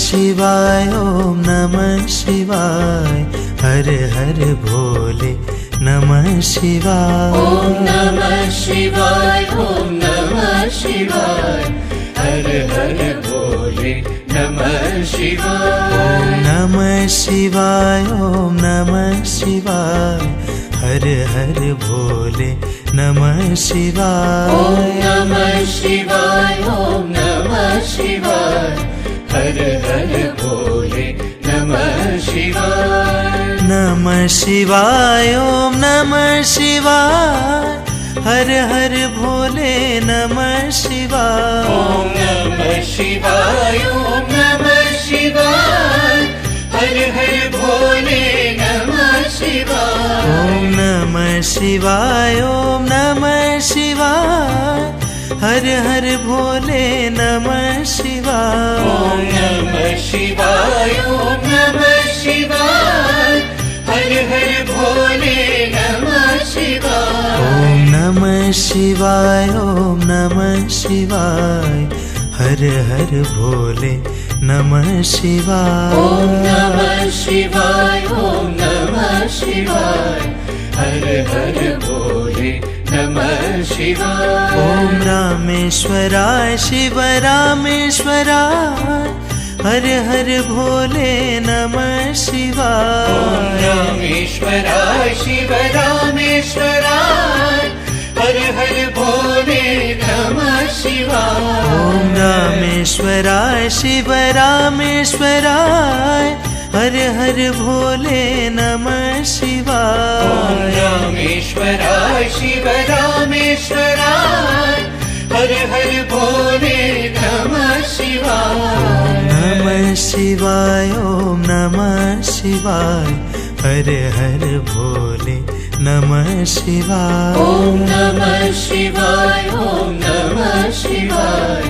शिवाय ओम नमः शिवाय हर हर भोले नमः शिवाय ओम नमः शिवाय ओम नमः शिवाय हर हर भोले नमः शिवाय ओम नमः शिवाय ओम नमः शिवाय हर हर भोले नमः शिवाय ओम नमः शिवाय ओम नमः शिवाय हर हर भोले नमः शिवाय नमः शिवाय ओम नमः शिवाय हर हर भोले नमः शिवाय ओम नमः शिवाय ओम नमः शिवाय हर हर भोले नमः शिवाय ओम नमः शिवाय ओम नमः शिवाय हर हर भोले नमः शिवाय ओम नमः शिवाय ओम नमः शिवाय हर हर भोले नमः शिवाय ओम नमः शिवाय ओम नमः शिवाय हर हर भोले नमः शिवाय ओम नमः शिवाय ओम नमः शिवाय हर हर भोले नमः शिवाय ओम रामेश्वराय शिव रामेश्वराय हर हर भोले नमः शिवाय ओम रामेश्वराय शिव रामेश्वराय हर हर भोले नमः शिवाय ओम रामेश्वराय शिव रामेश्वराय हर हर भोले नमः शिवाय ओम रामेश्वराय शिव रामेश्वराय हर हर भोले नमः शिवाय नमः शिवाय ओम नमः शिवाय हर हर भोले नमः शिवाय ओम नमः शिवाय ओम नमः शिवाय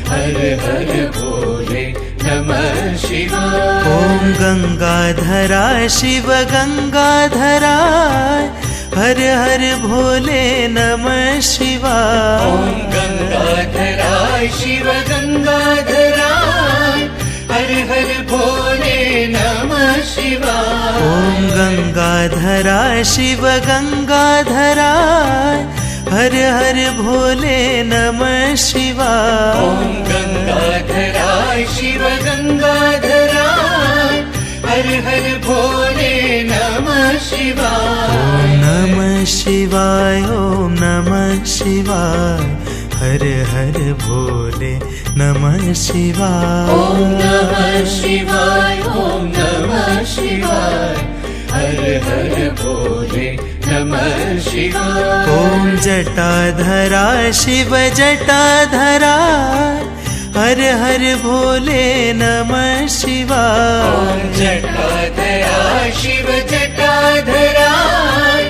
हर हर भोले नमः शिवाय ओम गंगाधराय शिव गंगाधराय हर हर भोले नमः शिवाय ओम गंगाधराय शिव गंगाधराय हर हर भोले नमः शिवाय ओम गंगाधराय शिव गंगाधराय हर हर भोले नमः शिवाय ओम गंगाधराय शिव गंगाधराय हर हर भोले नमः शिवाय ओम नमः शिवाय ओम नमः शिवाय हर हर भोले नमः शिवाय ओम नमः शिवाय ओम नमः शिवाय हर हर भोले नमः शिवाय ओम जटाधराय शिव जटाधराय हर हर भोले नमः शिवाय ओम जटाधराय शिव जटाधराय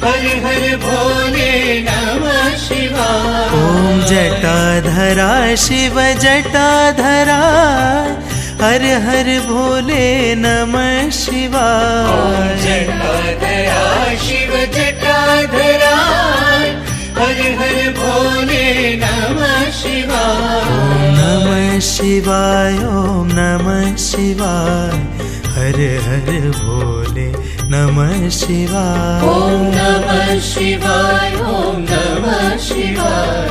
हर हर भोले नमः शिवाय ओम जटाधराय शिव जटाधराय हर हर भोले नमः शिवाय ओम जटाधराय शिव जटाधराय हर हर भोले नमः शिवाय नमः शिवाय ओम नमः शिवाय हर हर भोले नमः शिवाय ओम नमः शिवाय ओम नमः शिवाय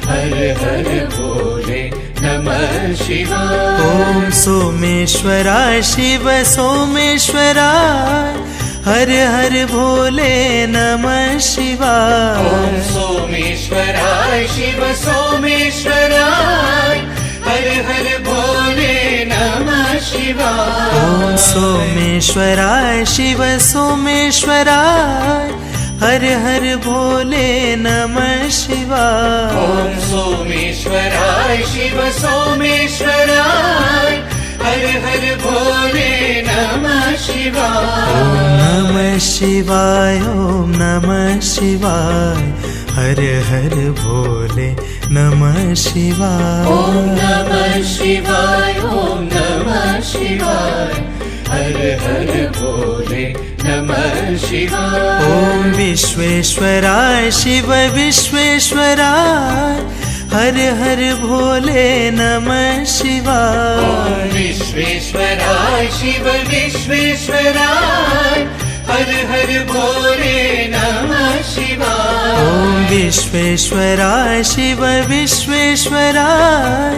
हर हर भोले नमः शिवाय ओम सोमेश्वराय शिव सोमेश्वराय हर हर भोले नमः शिवाय ओम सोमेश्वराय शिव सोमेश्वराय हर हर भोले नमः शिवाय ओम सोमेश्वराय शिव सोमेश्वराय हर हर भोले नमः शिवाय ओम सोमेश्वराय शिव सोमेश्वराय हर हर भोले नमः शिवाय नमः शिवाय ओम नमः शिवाय हर हर भोले नमः शिवाय ओम नमः शिवाय ओम नमः शिवाय हर हर भोले नमः शिवाय ओम विश्वेश्वराय शिव विश्वेश्वराय हर हर भोले नमः शिवाय। ॐ विश्वेश्वराय शिव विश्वेश्वराय हर हर भोले नमः शिवाय। ॐ विश्वेश्वराय शिव विश्वेश्वराय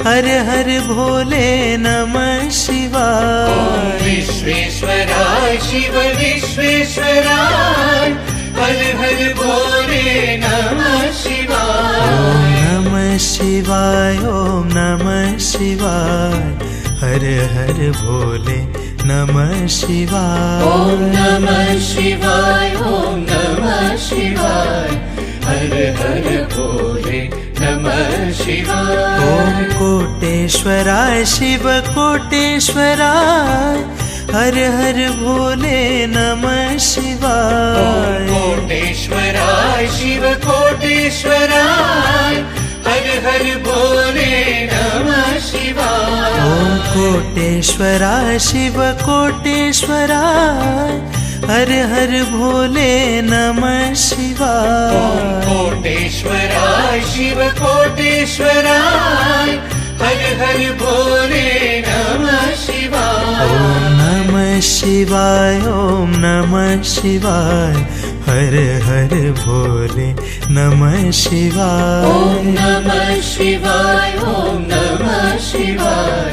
हर हर भोले नमः शिवाय। ॐ विश्वेश्वराय शिव विश्वेश्वराय हर हर भोले नमः शिवाय। ॐ नमः शिवाय ॐ नमः शिवाय हर हर भोले नमः शिवाय। ॐ नमः शिवाय ॐ नमः शिवाय हर हर भोले नमः शिवाय। ॐ कोटेश्वराय शिव कोटेश्वराय हर हर भोले नमः शिवाय। ॐ कोटेश्वराय शिव कोटेश्वराय हर हर भोले नमः शिवाय। ॐ कोटेश्वराय शिव कोटेश्वराय हर हर भोले नमः शिवाय। ॐ कोटेश्वराय शिव कोटेश्वराय हर हर भोले नमः शिवाय। ॐ नमः शिवाय ॐ नमः शिवाय हर हर भोले नमः शिवाय। ॐ नमः शिवाय ॐ नमः शिवाय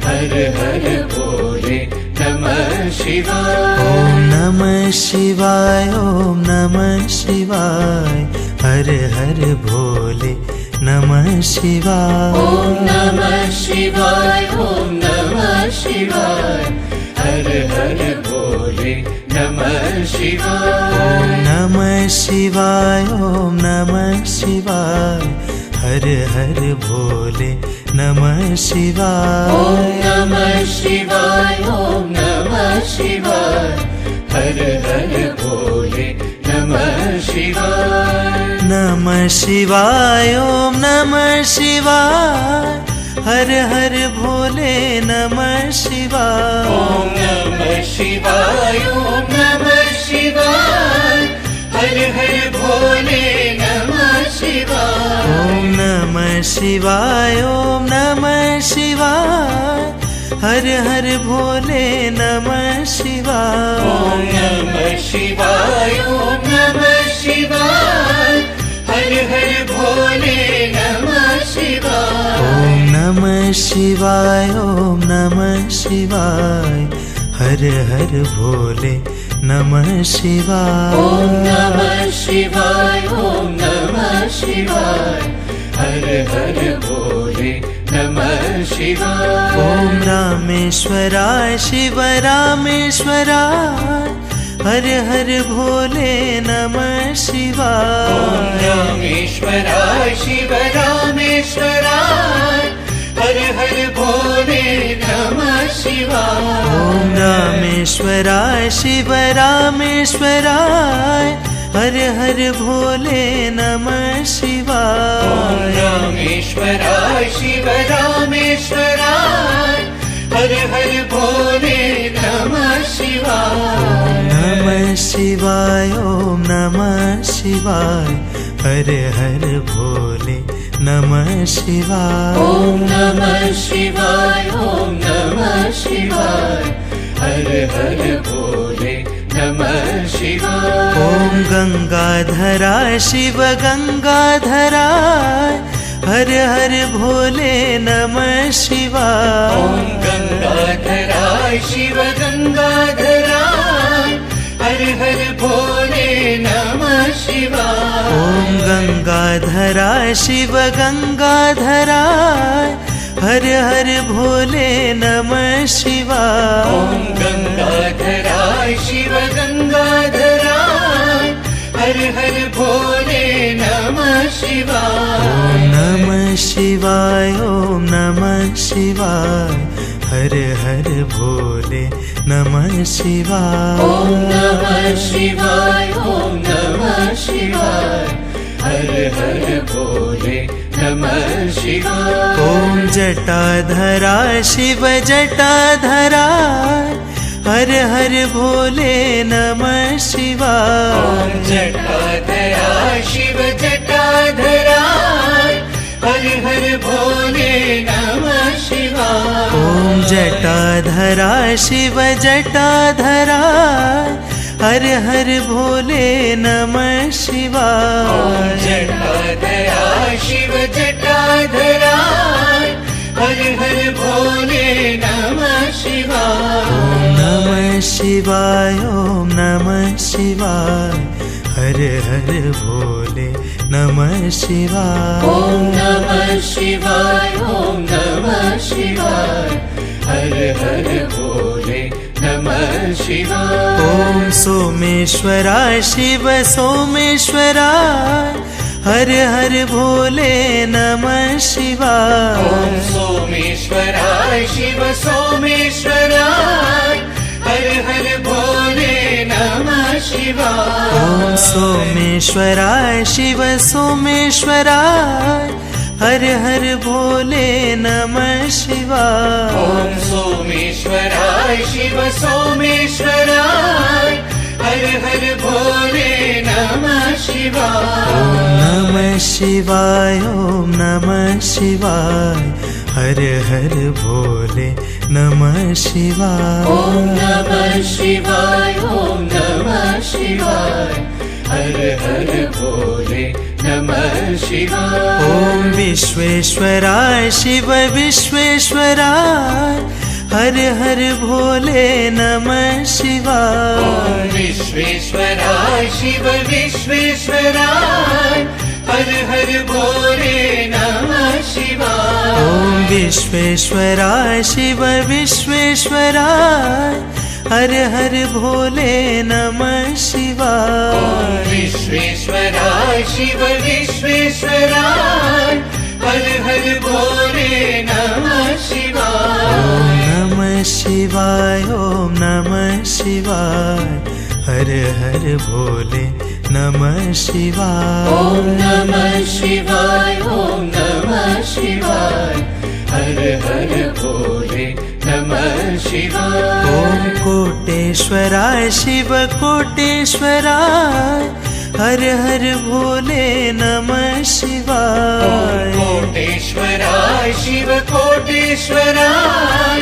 हर हर भोले नमः शिवाय। ॐ नमः शिवाय ॐ नमः शिवाय हर हर भोले नमः शिवाय। ॐ नमः शिवाय ॐ नमः शिवाय हर हर भोले नमः शिवाय। ॐ नमः शिवाय ॐ नमः शिवाय हर हर भोले नमः शिवाय। ॐ नमः शिवाय ॐ नमः शिवाय हर हर भोले नमः शिवाय। नमः शिवाय ॐ नमः शिवाय हर हर भोले नमः शिवाय। ॐ नमः शिवाय ॐ नमः शिवाय हर हर भोले नमः शिवाय। ॐ नमः शिवाय ॐ नमः शिवाय हर हर भोले नमः शिवाय। ॐ नमः शिवाय ॐ नमः शिवाय हर हर भोले नमः शिवाय। ॐ नमः शिवाय ॐ नमः शिवाय हर हर भोले नमः शिवाय। ॐ नमः शिवाय ॐ नमः शिवाय हर हर भोले नमः शिवाय। ॐ रामेश्वराय शिव रामेश्वराय हर हर भोले नमः शिवाय। ॐ रामेश्वराय शिव रामेश्वराय हर हर भोले नमः शिवाय। ॐ रामेश्वराय शिव रामेश्वराय हर हर भोले नमः शिवाय। ॐ रामेश्वराय शिव रामेश्वराय हर हर भोले नमः शिवाय। नमः शिवाय ॐ नमः शिवाय हर हर भोले नमः शिवाय। ॐ नमः शिवाय ॐ नमः शिवाय हर हर भोले नमः शिवाय। ॐ गंगाधराय शिव गंगाधराय हर हर भोले नमः शिवाय। ॐ गंगाधराय शिव गंगाधराय हर हर भोले नमः शिवाय। ॐ गंगाधराय शिव गंगाधराय हर हर भोले नमः शिवाय। ॐ गंगाधराय शिव गंगाधराय हर हर भोले नमः शिवाय। ॐ नमः शिवाय ॐ नमः शिवाय हर हर भोले नमः शिवाय। ॐ नमः शिवाय ॐ नमः शिवाय हर हर भोले नमः शिवाय। ॐ जटाधराय शिव जटाधराय हर हर भोले नमः शिवाय। ॐ जटाधराय शिव जटाधराय हर भोले नमः शिवाय। ॐ जटाधरा शिव जटाधरा हर हर भोले नमः शिवाय। जटाधरा शिव जटाधरा हर हर भोले नमः शिवाय। नमः शिवाय ॐ नमः शिवाय हर हर भोले नमः शिवाय। ॐ नमः शिवाय ॐ नमः शिवाय हर हर भोले नमः शिवाय। ॐ सोमेश्वरा शिव सोमेश्वरा हर हर भोले नमः शिवाय। ॐ सोमेश्वराय शिव सोमेश्वराय हर हर भोले नमः शिवाय। ॐ सोमेश्वराय शिव सोमेश्वराय हर हर भोले नमः शिवाय। ॐ सोमेश्वराय शिव सोमेश्वराय हर हर भोले नमः शिवाय। नमः शिवाय ॐ नमः शिवाय हर हर भोले नमः शिवाय। ॐ नमः शिवाय ॐ नमः शिवाय हर हर भोले नमः शिवाय। ॐ विश्वेश्वराय शिव विश्वेश्वराय हर हर भोले नमः शिवाय। ॐ विश्वेश्वराय शिव विश्वेश्वराय हर हर भोले नमः शिवाय। ॐ विश्वेश्वराय शिव विश्वेश्वराय हर हर भोले नमः शिवाय। ॐ विश्वेश्वराय शिव विश्वेश्वराय हर हर भोले नमः शिवाय। नमः शिवाय ॐ नमः शिवाय हर हर भोले नमः शिवाय। ॐ नमः शिवाय ॐ नमः शिवाय हर हर भोले नमः शिवाय। ॐ कोटेश्वराय शिव कोटेश्वराय हर हर भोले नमः शिवाय। कोटेश्वराय शिव कोटेश्वराय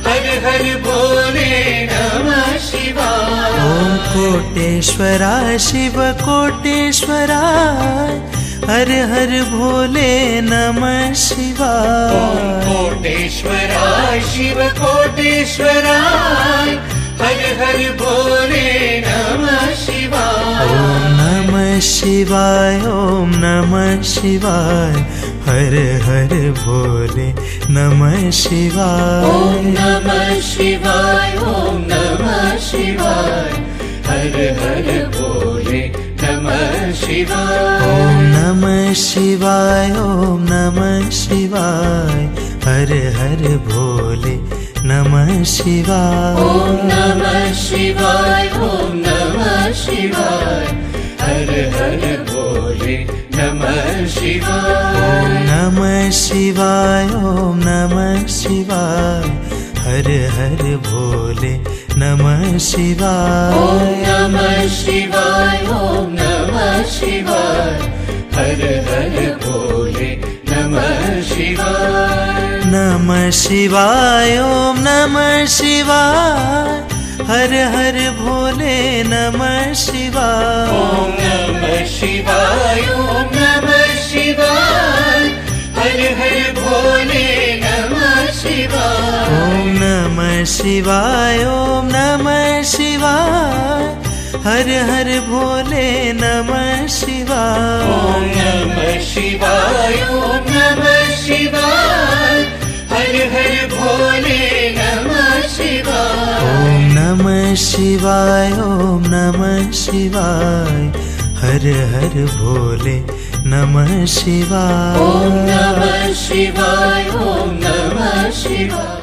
हर हर भोले नमः शिवाय। ॐ कोटेश्वराय शिव कोटेश्वराय हर हर भोले नमः शिवाय। कोटेश्वराय शिव कोटेश्वराय हर हर भोले नमः शिवाय। ॐ नमः शिवाय ॐ नमः शिवाय हर हर भोले नमः शिवाय। ॐ नमः शिवाय ॐ नमः शिवाय हर हर भोले नमः शिवाय। ॐ नमः शिवाय ॐ नमः शिवाय हर हर भोले नमः शिवाय। ॐ नमः शिवाय ॐ नमः शिवाय हर हर भोले नमः शिवाय। ॐ नमः शिवाय ॐ नमः शिवाय हर हर भोले नमः शिवाय। ॐ नमः शिवाय ॐ नमः शिवाय हर हर भोले नमः शिवाय। नमः शिवाय ॐ नमः शिवाय हर हर भोले नमः शिवाय। ॐ नमः शिवाय ॐ नमः शिवाय हर हर भोले नमः शिवाय। ॐ नमः शिवाय ॐ नमः शिवाय हर हर भोले नमः शिवाय। ॐ नमः शिवाय ॐ नमः शिवाय हर हर भोले नमः शिवाय। ॐ नमः शिवाय ॐ नमः शिवाय हर हर भोले नमः शिवाय। ॐ नमः शिवाय ॐ नमः शिवाय।